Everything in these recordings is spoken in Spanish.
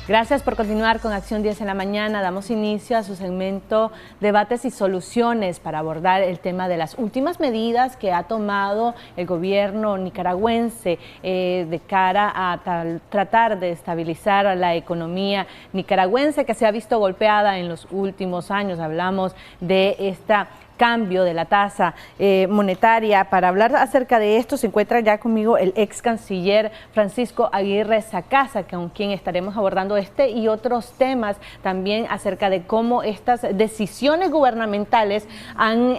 Gracias por continuar con Acción 10 en la mañana. Damos inicio a su segmento Debates y Soluciones para abordar el tema de las últimas medidas que ha tomado el gobierno nicaragüense de cara a tratar de estabilizar a la economía nicaragüense que se ha visto golpeada en los últimos años. Hablamos de esta cambio de la tasa monetaria. Para hablar acerca de esto se encuentra ya conmigo el ex canciller Francisco Aguirre Sacasa, con quien estaremos abordando este y otros temas también acerca de cómo estas decisiones gubernamentales han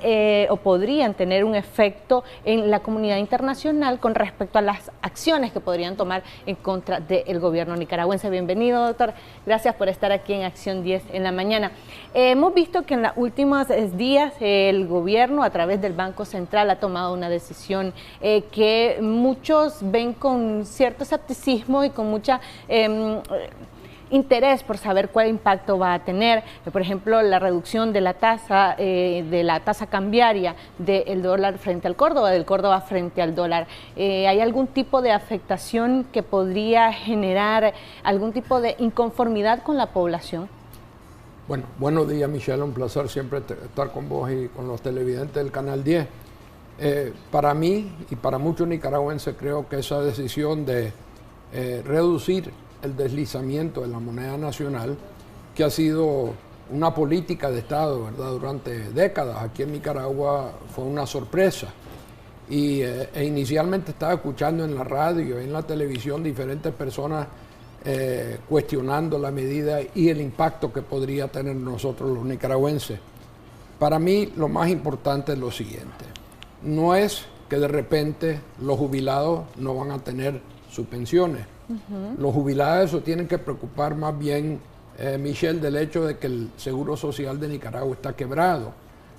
o podrían tener un efecto en la comunidad internacional con respecto a las acciones que podrían tomar en contra del gobierno nicaragüense. Bienvenido, doctor. Gracias por estar aquí en Acción 10 en la mañana. Hemos visto que en los últimos días el gobierno a través del Banco Central ha tomado una decisión que muchos ven con cierto escepticismo y con mucha interés por saber cuál impacto va a tener. Por ejemplo, la reducción de la tasa cambiaria del dólar frente al Córdoba, del Córdoba frente al dólar. ¿Hay algún tipo de afectación que podría generar algún tipo de inconformidad con la población? Bueno, buenos días, Michelle, un placer siempre estar con vos y con los televidentes del Canal 10. Para mí y para muchos nicaragüenses creo que esa decisión de reducir el deslizamiento de la moneda nacional, que ha sido una política de Estado, ¿verdad?, durante décadas aquí en Nicaragua, fue una sorpresa. E inicialmente estaba escuchando en la radio y en la televisión diferentes personas cuestionando la medida y el impacto que podría tener nosotros los nicaragüenses. Para mí lo más importante es lo siguiente: no es que de repente los jubilados no van a tener sus pensiones. Los jubilados se tienen que preocupar más bien, Michelle, del hecho de que el Seguro Social de Nicaragua está quebrado,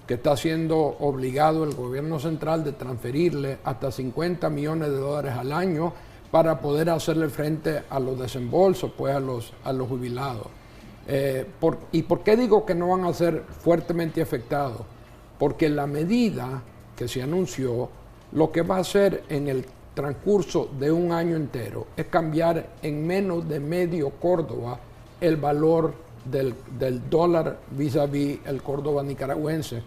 que está siendo obligado el gobierno central de transferirle hasta 50 millones de dólares al año para poder hacerle frente a los desembolsos, pues a los jubilados. ¿Y por qué digo que no van a ser fuertemente afectados? Porque la medida que se anunció, lo que va a hacer en el transcurso de un año entero es cambiar en menos de medio Córdoba el valor del dólar vis-a-vis el Córdoba nicaragüense.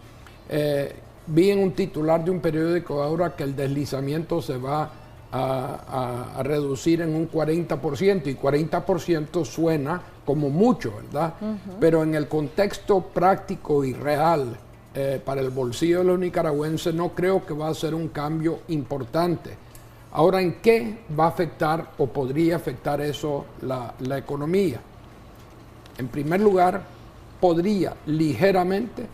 Vi en un titular de un periódico ahora que el deslizamiento se va a reducir en un 40%, y 40% suena como mucho, ¿verdad? Pero en el contexto práctico y real para el bolsillo de los nicaragüenses no creo que va a ser un cambio importante. Ahora, ¿en qué va a afectar o podría afectar eso la economía? En primer lugar, podría ligeramente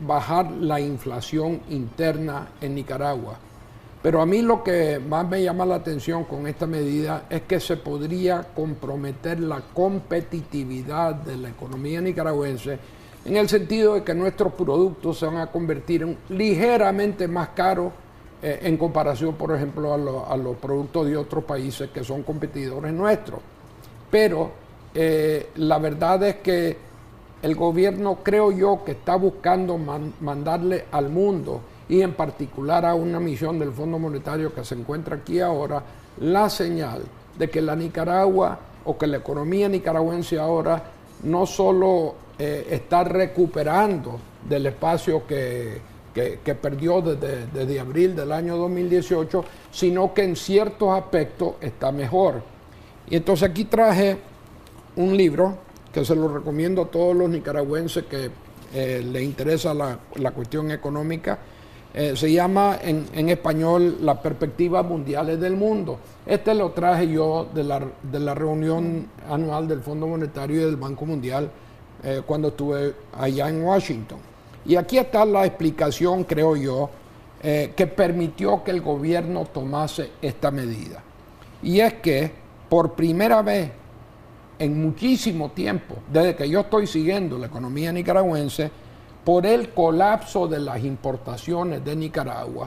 bajar la inflación interna en Nicaragua. Pero a mí lo que más me llama la atención con esta medida es que se podría comprometer la competitividad de la economía nicaragüense, en el sentido de que nuestros productos se van a convertir en ligeramente más caros en comparación, por ejemplo, a los productos de otros países que son competidores nuestros. Pero la verdad es que el gobierno, creo yo, que está buscando mandarle al mundo, y en particular a una misión del Fondo Monetario que se encuentra aquí ahora, la señal de que la Nicaragua o que la economía nicaragüense ahora no solo está recuperando del espacio que perdió desde abril del año 2018, sino que en ciertos aspectos está mejor. Y entonces aquí traje un libro que se lo recomiendo a todos los nicaragüenses que les interesa la cuestión económica. Se llama en español Las perspectivas mundiales del mundo. Este lo traje yo de la reunión anual del Fondo Monetario y del Banco Mundial cuando estuve allá en Washington. Y aquí está la explicación, creo yo, que permitió que el gobierno tomase esta medida. Y es que por primera vez en muchísimo tiempo, desde que yo estoy siguiendo la economía nicaragüense, por el colapso de las importaciones de Nicaragua,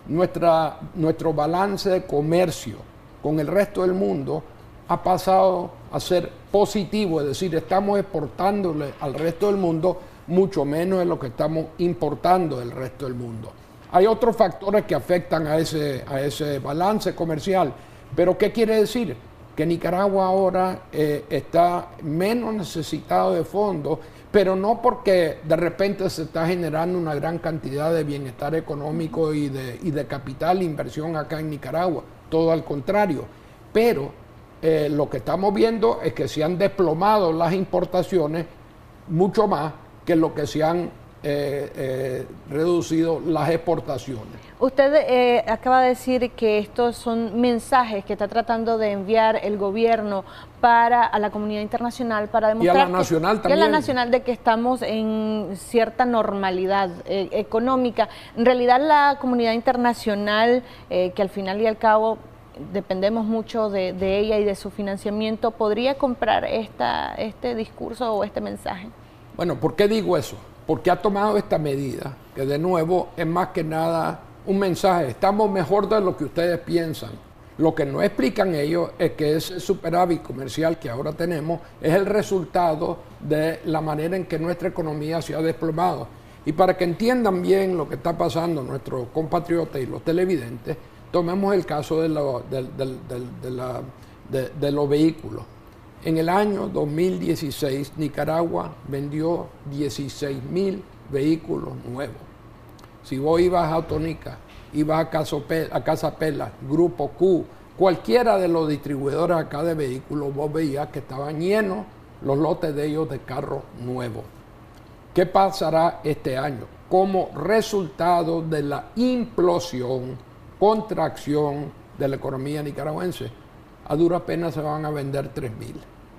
nuestro balance de comercio con el resto del mundo ha pasado a ser positivo, es decir, estamos exportándole al resto del mundo mucho menos de lo que estamos importando del resto del mundo. Hay otros factores que afectan a ese balance comercial, pero ¿qué quiere decir? que Nicaragua ahora está menos necesitado de fondos, pero no porque de repente se está generando una gran cantidad de bienestar económico y de capital, inversión acá en Nicaragua, todo al contrario. Pero lo que estamos viendo es que se han desplomado las importaciones mucho más que lo que se han reducido las exportaciones. Usted acaba de decir que estos son mensajes que está tratando de enviar el gobierno a la comunidad internacional para demostrar y a la nacional también. Y a la nacional de que estamos en cierta normalidad económica. En realidad la comunidad internacional, que al final y al cabo dependemos mucho de ella y de su financiamiento, ¿podría comprar este discurso o este mensaje? Bueno, ¿por qué digo eso? Porque ha tomado esta medida, que de nuevo es más que nada un mensaje. Estamos mejor de lo que ustedes piensan. Lo que no explican ellos es que ese superávit comercial que ahora tenemos es el resultado de la manera en que nuestra economía se ha desplomado. Y para que entiendan bien lo que está pasando nuestros compatriotas y los televidentes, tomemos el caso de los vehículos. En el año 2016, Nicaragua vendió 16,000 vehículos nuevos. Si vos ibas a Autonica, ibas a Casa Pela, Grupo Q, cualquiera de los distribuidores acá de vehículos, vos veías que estaban llenos los lotes de ellos de carros nuevos. ¿Qué pasará este año? Como resultado de la implosión, contracción de la economía nicaragüense, a duras penas se van a vender 3,000.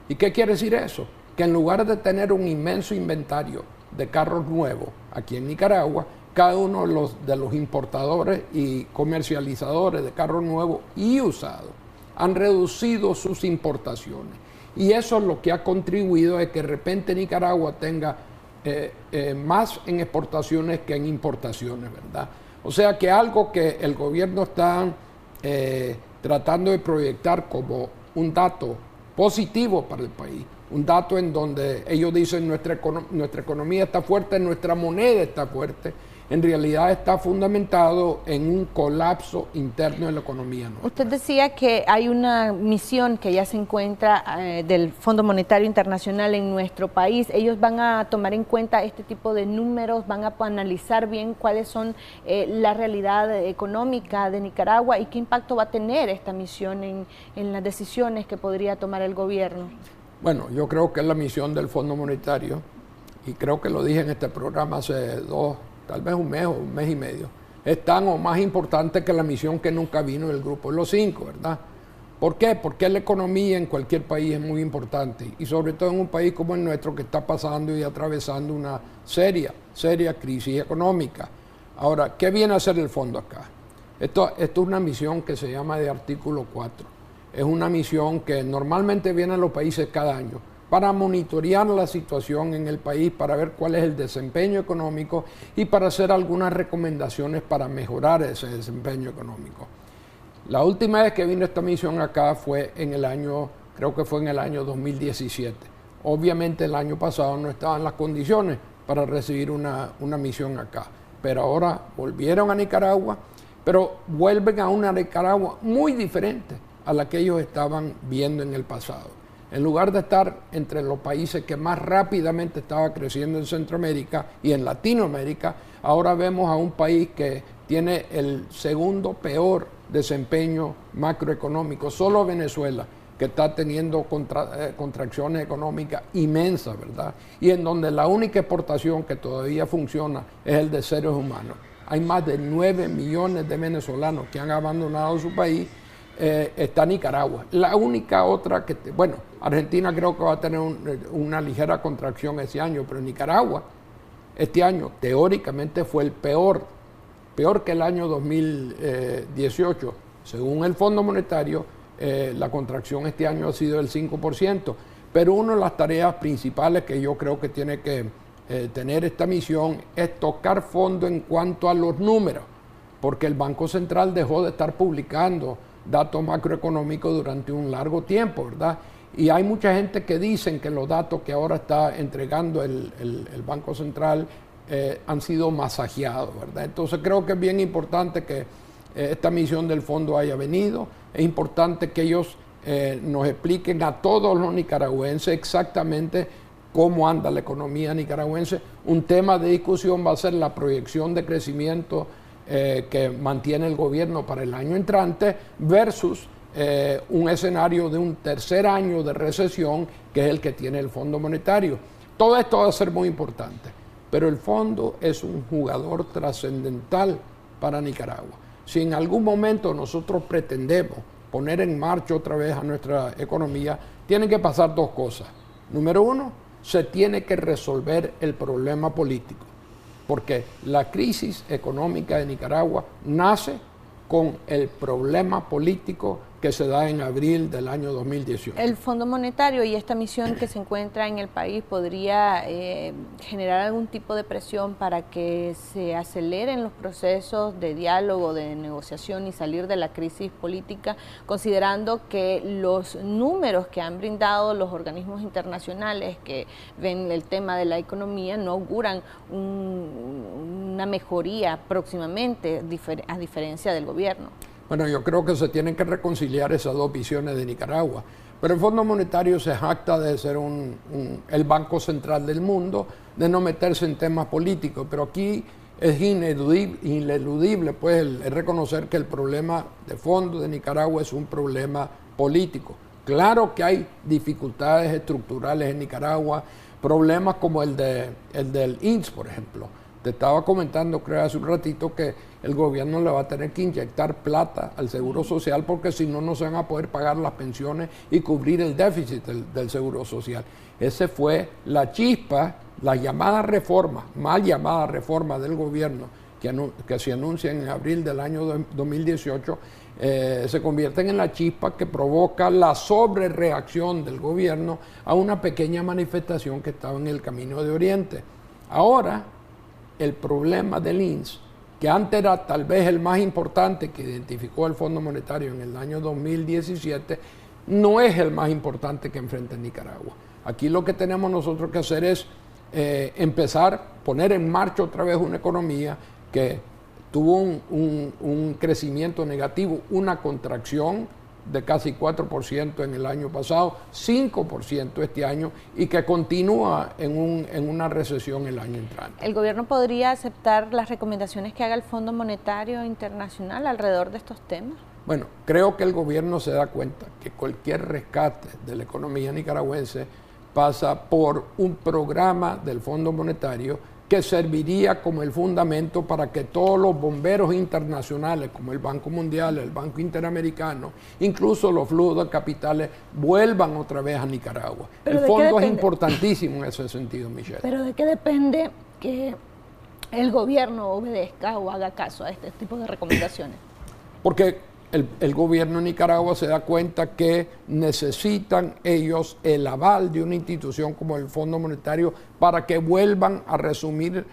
¿Y qué quiere decir eso? Que en lugar de tener un inmenso inventario de carros nuevos aquí en Nicaragua, cada uno de los importadores y comercializadores de carros nuevos y usados han reducido sus importaciones. Y eso es lo que ha contribuido a que de repente Nicaragua tenga más en exportaciones que en importaciones, ¿verdad? O sea que algo que el gobierno está tratando de proyectar como un dato positivo para el país, un dato en donde ellos dicen nuestra economía está fuerte, nuestra moneda está fuerte, en realidad está fundamentado en un colapso interno de la economía nuestra. Usted decía que hay una misión que ya se encuentra del Fondo Monetario Internacional en nuestro país. Ellos van a tomar en cuenta este tipo de números, van a analizar bien cuáles son la realidad económica de Nicaragua y qué impacto va a tener esta misión en las decisiones que podría tomar el gobierno. Bueno, yo creo que es la misión del Fondo Monetario, y creo que lo dije en este programa hace tal vez un mes y medio, es tan o más importante que la misión que nunca vino del Grupo de los Cinco, ¿verdad? ¿Por qué? Porque la economía en cualquier país es muy importante, y sobre todo en un país como el nuestro que está pasando y atravesando una seria crisis económica. Ahora, ¿qué viene a hacer el fondo acá? Esto es una misión que se llama de artículo 4. Es una misión que normalmente viene a los países cada año para monitorear la situación en el país, para ver cuál es el desempeño económico y para hacer algunas recomendaciones para mejorar ese desempeño económico. La última vez que vino esta misión acá fue creo que fue en el año 2017. Obviamente el año pasado no estaban las condiciones para recibir una misión acá, pero ahora volvieron a Nicaragua, pero vuelven a una Nicaragua muy diferente a la que ellos estaban viendo en el pasado. En lugar de estar entre los países que más rápidamente estaba creciendo en Centroamérica y en Latinoamérica, ahora vemos a un país que tiene el segundo peor desempeño macroeconómico, solo Venezuela, que está teniendo contracciones económicas inmensas, ¿verdad? Y en donde la única exportación que todavía funciona es el de seres humanos. Hay más de 9 millones de venezolanos que han abandonado su país. Está Nicaragua. La única otra Argentina creo que va a tener una ligera contracción este año, pero Nicaragua este año teóricamente fue el peor que el año 2018. Según el Fondo Monetario, la contracción este año ha sido del 5%, pero una de las tareas principales que yo creo que tiene que tener esta misión es tocar fondo en cuanto a los números, porque el Banco Central dejó de estar publicando datos macroeconómicos durante un largo tiempo, ¿verdad? Y hay mucha gente que dicen que los datos que ahora está entregando el Banco Central han sido masajeados, ¿verdad? Entonces creo que es bien importante que esta misión del fondo haya venido. Es importante que ellos nos expliquen a todos los nicaragüenses exactamente cómo anda la economía nicaragüense. Un tema de discusión va a ser la proyección de crecimiento que mantiene el gobierno para el año entrante versus un escenario de un tercer año de recesión, que es el que tiene el Fondo Monetario. Todo esto va a ser muy importante, pero el fondo es un jugador trascendental para Nicaragua. Si en algún momento nosotros pretendemos poner en marcha otra vez a nuestra economía, tienen que pasar dos cosas. Número uno, se tiene que resolver el problema político, porque la crisis económica de Nicaragua nace con el problema político que se da en abril del año 2018. ¿El Fondo Monetario y esta misión que se encuentra en el país podría generar algún tipo de presión para que se aceleren los procesos de diálogo, de negociación y salir de la crisis política, considerando que los números que han brindado los organismos internacionales que ven el tema de la economía no auguran una mejoría próximamente, a diferencia del gobierno? Bueno, yo creo que se tienen que reconciliar esas dos visiones de Nicaragua. Pero el Fondo Monetario se jacta de ser el banco central del mundo, de no meterse en temas políticos. Pero aquí es ineludible pues, el reconocer que el problema de fondo de Nicaragua es un problema político. Claro que hay dificultades estructurales en Nicaragua, problemas como el del INS, por ejemplo. Te estaba comentando, creo, hace un ratito que el gobierno le va a tener que inyectar plata al Seguro Social porque si no, no se van a poder pagar las pensiones y cubrir el déficit del Seguro Social. Esa fue la chispa, la llamada reforma, mal llamada reforma del gobierno que se anuncia en abril del año 2018, se convierten en la chispa que provoca la sobrereacción del gobierno a una pequeña manifestación que estaba en el Camino de Oriente. Ahora, el problema del INS, que antes era tal vez el más importante que identificó el Fondo Monetario en el año 2017, no es el más importante que enfrenta Nicaragua. Aquí lo que tenemos nosotros que hacer es poner en marcha otra vez una economía que tuvo un crecimiento negativo, una contracción de casi 4% en el año pasado, 5% este año, y que continúa en una recesión el año entrante. ¿El gobierno podría aceptar las recomendaciones que haga el Fondo Monetario Internacional alrededor de estos temas? Bueno, creo que el gobierno se da cuenta que cualquier rescate de la economía nicaragüense pasa por un programa del Fondo Monetario que serviría como el fundamento para que todos los bomberos internacionales, como el Banco Mundial, el Banco Interamericano, incluso los flujos de capitales, vuelvan otra vez a Nicaragua. El fondo es importantísimo en ese sentido, Michelle. ¿Pero de qué depende que el gobierno obedezca o haga caso a este tipo de recomendaciones? Porque el gobierno de Nicaragua se da cuenta que necesitan ellos el aval de una institución como el Fondo Monetario para que vuelvan a resumir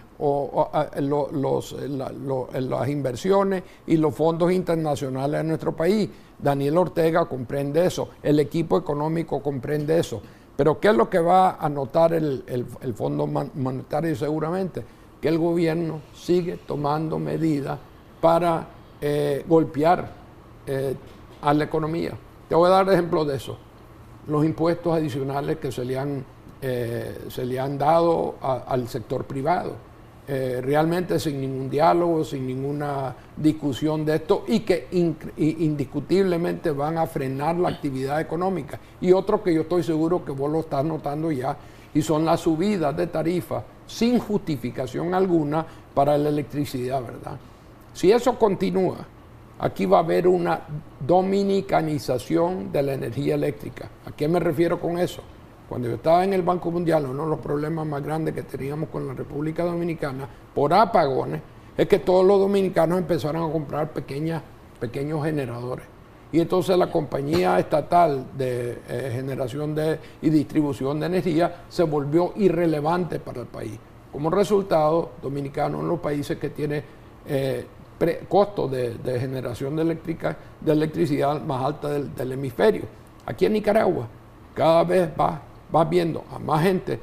las inversiones y los fondos internacionales en nuestro país. Daniel Ortega comprende eso, el equipo económico comprende eso. Pero ¿qué es lo que va a notar el Fondo Monetario seguramente? Que el gobierno sigue tomando medidas para golpear a la economía. Te voy a dar ejemplos de eso. Los impuestos adicionales que se le han dado al sector privado, realmente sin ningún diálogo, sin ninguna discusión de esto, y que indiscutiblemente van a frenar la actividad económica. Y otro que yo estoy seguro que vos lo estás notando ya, y son las subidas de tarifas sin justificación alguna para la electricidad, ¿verdad? Si eso continúa, aquí va a haber una dominicanización de la energía eléctrica. ¿A qué me refiero con eso? Cuando yo estaba en el Banco Mundial, uno de los problemas más grandes que teníamos con la República Dominicana por apagones es que todos los dominicanos empezaron a comprar pequeños generadores. Y entonces la compañía estatal de generación y distribución de energía se volvió irrelevante para el país. Como resultado, Dominicano, uno de los países que tiene costos de generación de electricidad más alta del hemisferio. Aquí en Nicaragua, cada vez vas viendo a más gente,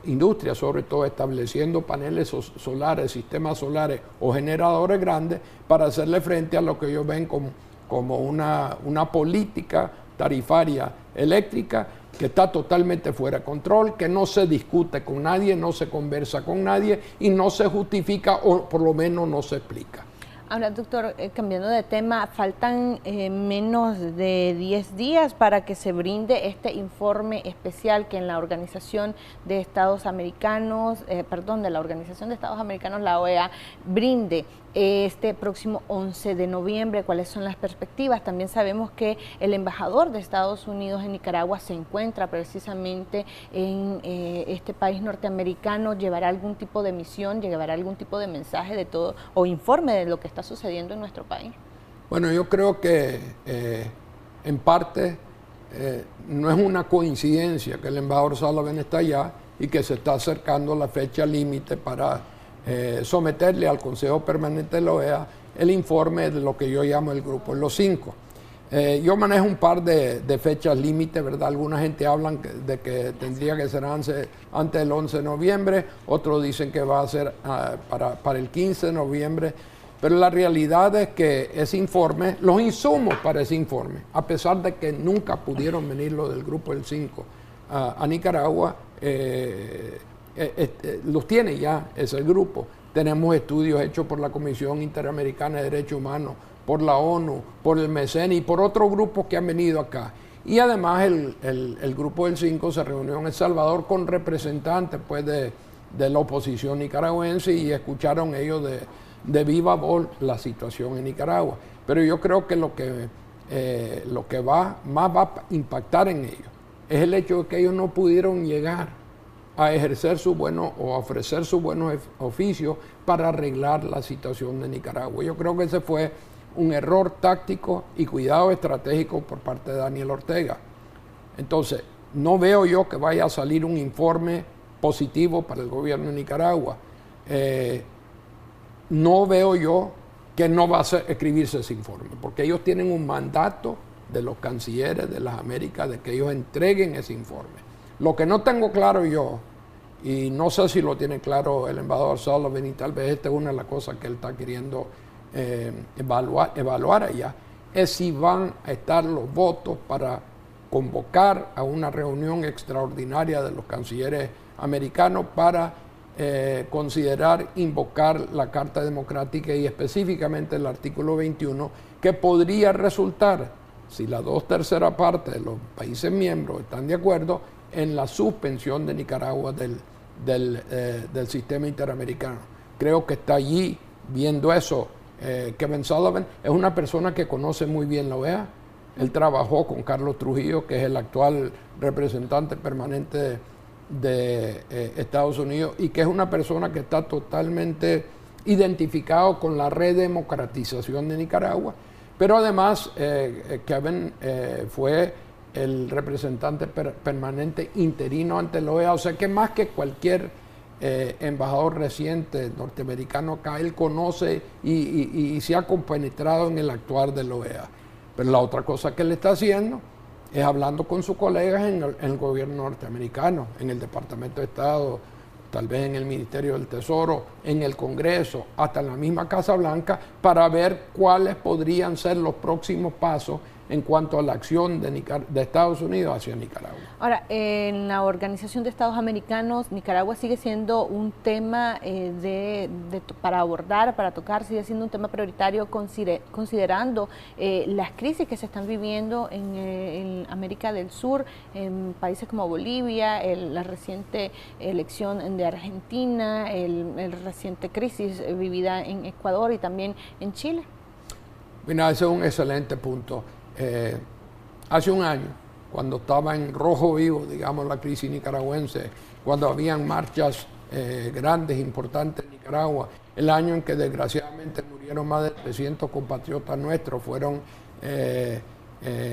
industria sobre todo, estableciendo paneles solares, sistemas solares o generadores grandes para hacerle frente a lo que ellos ven como una política tarifaria eléctrica que está totalmente fuera de control, que no se discute con nadie, no se conversa con nadie y no se justifica o por lo menos no se explica. Ahora, doctor, cambiando de tema, faltan menos de 10 días para que se brinde este informe especial que en la Organización de Estados Americanos, la OEA, brinde este próximo 11 de noviembre. ¿Cuáles son las perspectivas? También sabemos que el embajador de Estados Unidos en Nicaragua se encuentra precisamente en este país norteamericano. ¿Llevará algún tipo de misión, llevará algún tipo de mensaje de todo o informe de lo que está sucediendo en nuestro país? Bueno, yo creo que en parte no es una coincidencia que el embajador Sullivan está allá y que se está acercando la fecha límite para someterle al Consejo Permanente de la OEA el informe de lo que yo llamo el Grupo de los 5. Yo manejo un par de fechas límite, ¿verdad? Alguna gente habla de que tendría que ser antes del 11 de noviembre, otros dicen que va a ser para el 15 de noviembre, pero la realidad es que ese informe, los insumos para ese informe, a pesar de que nunca pudieron venir los del Grupo del 5 a Nicaragua, los tiene ya ese grupo. Tenemos estudios hechos por la Comisión Interamericana de Derechos Humanos, por la ONU, por el MECENI y por otros grupos que han venido acá. Y además el Grupo del 5 se reunió en El Salvador con representantes pues, de la oposición nicaragüense y escucharon ellos de viva voz la situación en Nicaragua. Pero yo creo que lo que más va a impactar en ellos es el hecho de que ellos no pudieron llegar a ejercer su bueno o a ofrecer sus buenos oficios para arreglar la situación de Nicaragua. Yo creo que ese fue un error táctico y cuidado estratégico por parte de Daniel Ortega. Entonces, no veo yo que vaya a salir un informe positivo para el gobierno de Nicaragua. No veo yo que no va a escribirse ese informe, porque ellos tienen un mandato de los cancilleres de las Américas de que ellos entreguen ese informe. Lo que no tengo claro yo, y no sé si lo tiene claro el embajador Sullivan, y tal vez esta es una de las cosas que él está queriendo evaluar allá, es si van a estar los votos para convocar a una reunión extraordinaria de los cancilleres americanos para invocar la Carta Democrática y específicamente el artículo 21, que podría resultar, si las 2/3 partes de los países miembros están de acuerdo, en la suspensión de Nicaragua del sistema interamericano. Creo que está allí viendo eso. Kevin Sullivan es una persona que conoce muy bien la OEA. Él trabajó con Carlos Trujillo, que es el actual representante permanente de Estados Unidos, y que es una persona que está totalmente identificado con la redemocratización de Nicaragua. Pero además, Kevin fue el representante permanente interino ante la OEA, o sea que más que cualquier embajador reciente norteamericano acá, él conoce y se ha compenetrado en el actuar de la OEA. Pero la otra cosa que él está haciendo es hablando con sus colegas en el gobierno norteamericano, en el Departamento de Estado, tal vez en el Ministerio del Tesoro, en el Congreso, hasta en la misma Casa Blanca, para ver cuáles podrían ser los próximos pasos en cuanto a la acción de Estados Unidos hacia Nicaragua. Ahora, en la Organización de Estados Americanos, Nicaragua sigue siendo un tema para abordar, para tocar, sigue siendo un tema prioritario considerando las crisis que se están viviendo en América del Sur, en países como Bolivia, la reciente elección de Argentina, el reciente crisis vivida en Ecuador y también en Chile. Mira, ese es un excelente punto. Hace un año, cuando estaba en rojo vivo, digamos, la crisis nicaragüense, cuando habían marchas grandes, importantes en Nicaragua, el año en que desgraciadamente murieron más de 300 compatriotas nuestros, fueron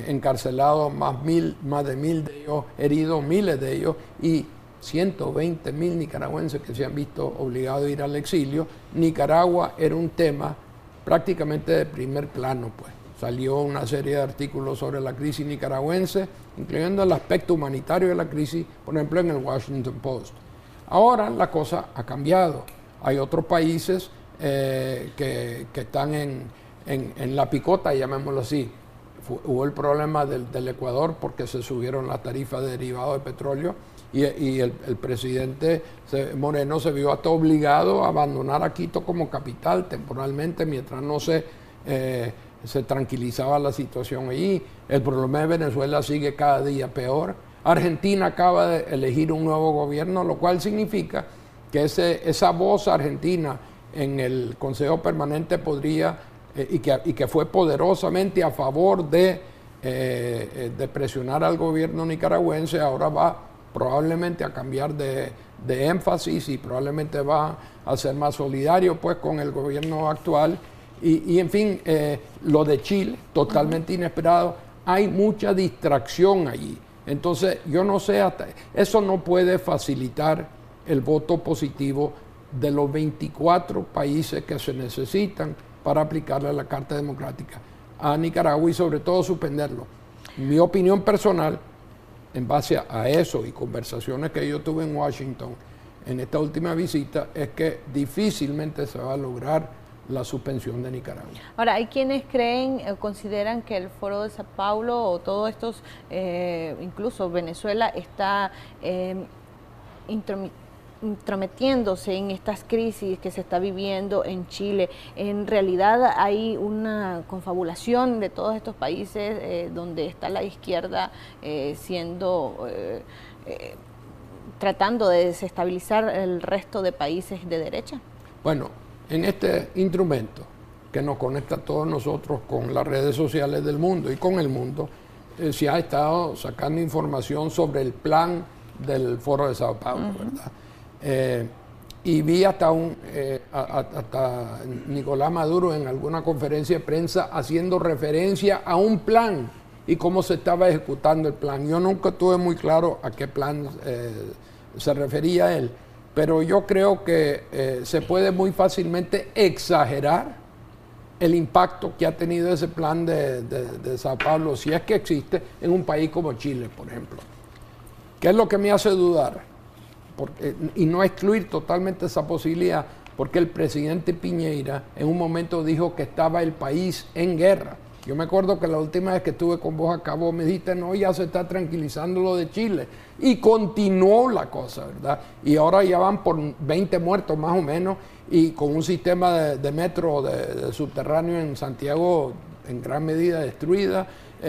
encarcelados más de 1000 de ellos, heridos miles de ellos, y 120.000 nicaragüenses que se han visto obligados a ir al exilio. Nicaragua era un tema prácticamente de primer plano, pues. Salió una serie de artículos sobre la crisis nicaragüense, incluyendo el aspecto humanitario de la crisis, por ejemplo, en el Washington Post. Ahora la cosa ha cambiado. Hay otros países que están en la picota, llamémoslo así. hubo el problema del Ecuador porque se subieron las tarifas de derivados de petróleo y el presidente Moreno se vio hasta obligado a abandonar a Quito como capital temporalmente mientras no se tranquilizaba la situación allí. El problema de Venezuela sigue cada día peor. Argentina acaba de elegir un nuevo gobierno, lo cual significa que esa voz argentina en el Consejo Permanente podría, y que fue poderosamente a favor de presionar al gobierno nicaragüense, ahora va probablemente a cambiar de énfasis y probablemente va a ser más solidario pues con el gobierno actual. Y en fin, lo de Chile, totalmente inesperado, hay mucha distracción allí. Entonces, yo no sé, eso no puede facilitar el voto positivo de los 24 países que se necesitan para aplicarle la Carta Democrática a Nicaragua y sobre todo suspenderlo. Mi opinión personal, en base a eso y conversaciones que yo tuve en Washington en esta última visita, es que difícilmente se va a lograr la suspensión de Nicaragua. Ahora, hay quienes creen o consideran que el Foro de Sao Paulo o todos estos, incluso Venezuela, está intrometiéndose en estas crisis que se está viviendo en Chile. En realidad hay una confabulación de todos estos países donde está la izquierda tratando de desestabilizar el resto de países de derecha. Bueno, en este instrumento que nos conecta a todos nosotros con las redes sociales del mundo y con el mundo, se ha estado sacando información sobre el plan del Foro de Sao Paulo, ¿verdad? Y vi hasta Nicolás Maduro en alguna conferencia de prensa haciendo referencia a un plan y cómo se estaba ejecutando el plan. Yo nunca tuve muy claro a qué plan se refería él, pero yo creo que se puede muy fácilmente exagerar el impacto que ha tenido ese plan de Sao Paulo, si es que existe, en un país como Chile, por ejemplo. ¿Qué es lo que me hace dudar? Y no excluir totalmente esa posibilidad, porque el presidente Piñera en un momento dijo que estaba el país en guerra. Yo me acuerdo que la última vez que estuve con vos acá, vos me dijiste, no, ya se está tranquilizando lo de Chile. Y continuó la cosa, ¿verdad? Y ahora ya van por 20 muertos más o menos, y con un sistema de metro de subterráneo en Santiago en gran medida destruida,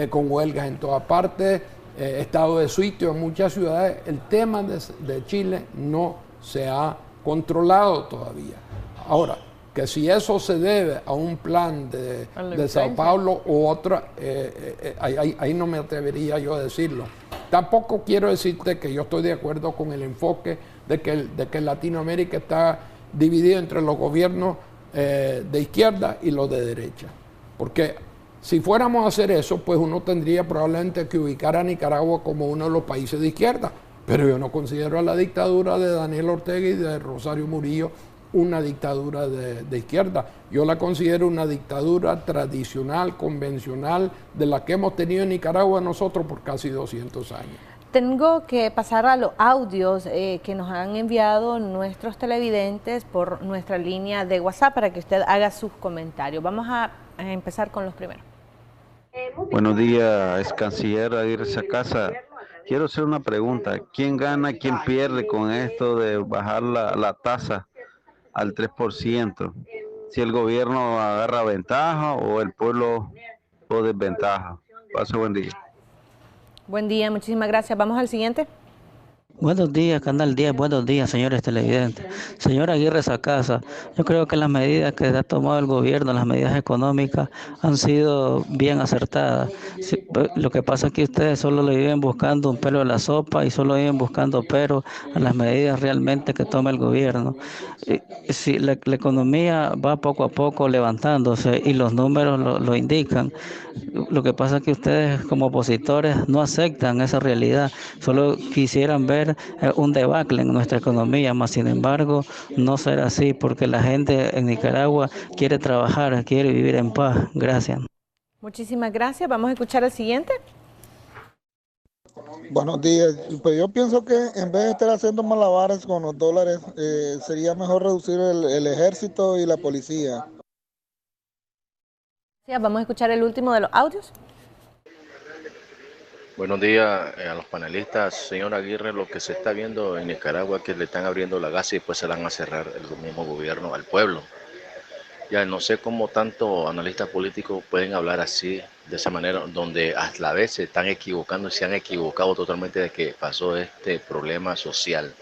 con huelgas en todas partes, estado de sitio en muchas ciudades. El tema de Chile no se ha controlado todavía. Ahora, que si eso se debe a un plan de Sao Paulo u otra, ahí no me atrevería yo a decirlo. Tampoco quiero decirte que yo estoy de acuerdo con el enfoque de que Latinoamérica está dividido entre los gobiernos de izquierda y los de derecha. Porque si fuéramos a hacer eso, pues uno tendría probablemente que ubicar a Nicaragua como uno de los países de izquierda. Pero yo no considero a la dictadura de Daniel Ortega y de Rosario Murillo una dictadura de izquierda. Yo la considero una dictadura tradicional, convencional, de la que hemos tenido en Nicaragua nosotros por casi 200 años. Tengo que pasar a los audios que nos han enviado nuestros televidentes por nuestra línea de WhatsApp para que usted haga sus comentarios. Vamos a empezar con los primeros. Buenos días, ex canciller Aguirre Sacasa. Quiero hacer una pregunta. ¿Quién gana, quién pierde con esto de bajar la tasa al 3%? Si el gobierno agarra ventaja o el pueblo o desventaja. Pase buen día. Buen día, muchísimas gracias. Vamos al siguiente. Buenos días, Canal 10, buenos días, señores televidentes. Señor Aguirre Sacasa, yo creo que las medidas que ha tomado el gobierno, las medidas económicas, han sido bien acertadas. Lo que pasa es que ustedes solo le viven buscando un pelo en la sopa y solo viven buscando pero a las medidas realmente que toma el gobierno. Si la economía va poco a poco levantándose y los números lo indican, lo que pasa es que ustedes como opositores no aceptan esa realidad, solo quisieran ver un debacle en nuestra economía, mas sin embargo no será así porque la gente en Nicaragua quiere trabajar, quiere vivir en paz. Gracias. Muchísimas gracias. Vamos a escuchar el siguiente. Buenos días. Pues yo pienso que en vez de estar haciendo malabares con los dólares, sería mejor reducir el ejército y la policía. Vamos a escuchar el último de los audios. Buenos días a los panelistas. Señor Aguirre, lo que se está viendo en Nicaragua es que le están abriendo la gas y después se la van a cerrar el mismo gobierno al pueblo. Ya no sé cómo tanto analistas políticos pueden hablar así, de esa manera, donde a la vez se están equivocando y se han equivocado totalmente de que pasó este problema social,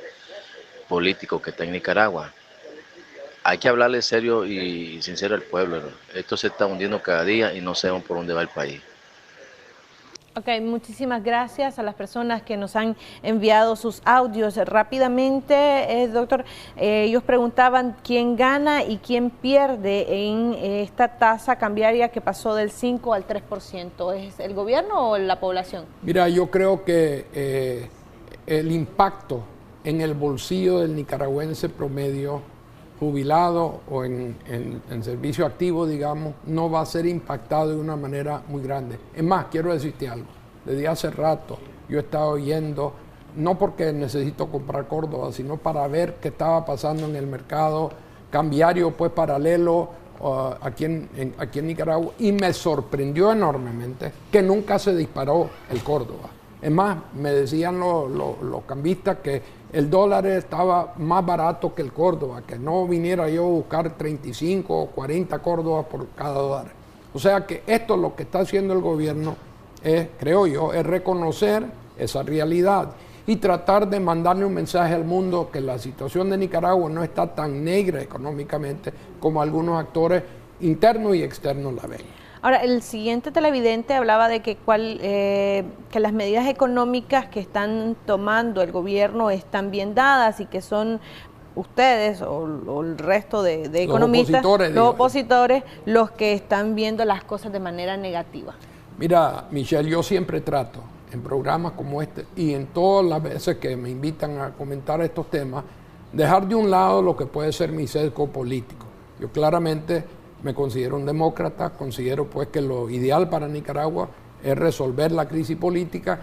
político que está en Nicaragua. Hay que hablarle serio y sincero al pueblo, ¿no? Esto se está hundiendo cada día y no sabemos por dónde va el país. Ok, muchísimas gracias a las personas que nos han enviado sus audios. Rápidamente, doctor, ellos preguntaban quién gana y quién pierde en esta tasa cambiaria que pasó del 5 al 3%. ¿Es el gobierno o la población? Mira, yo creo que el impacto en el bolsillo del nicaragüense promedio, jubilado o en servicio activo, digamos, no va a ser impactado de una manera muy grande. Es más, quiero decirte algo. Desde hace rato yo he estado oyendo, no porque necesito comprar Córdoba, sino para ver qué estaba pasando en el mercado cambiario, pues paralelo aquí en Nicaragua, y me sorprendió enormemente que nunca se disparó el Córdoba. Es más, me decían los cambistas que el dólar estaba más barato que el Córdoba, que no viniera yo a buscar 35 o 40 Córdobas por cada dólar. O sea que esto lo que está haciendo el gobierno es, creo yo, es reconocer esa realidad y tratar de mandarle un mensaje al mundo que la situación de Nicaragua no está tan negra económicamente como algunos actores internos y externos la ven. Ahora, el siguiente televidente hablaba de que las medidas económicas que están tomando el gobierno están bien dadas y que son ustedes o el resto de economistas, los opositores, los que están viendo las cosas de manera negativa. Mira, Michelle, yo siempre trato en programas como este y en todas las veces que me invitan a comentar estos temas, dejar de un lado lo que puede ser mi sesgo político. Yo claramente me considero un demócrata, considero pues que lo ideal para Nicaragua es resolver la crisis política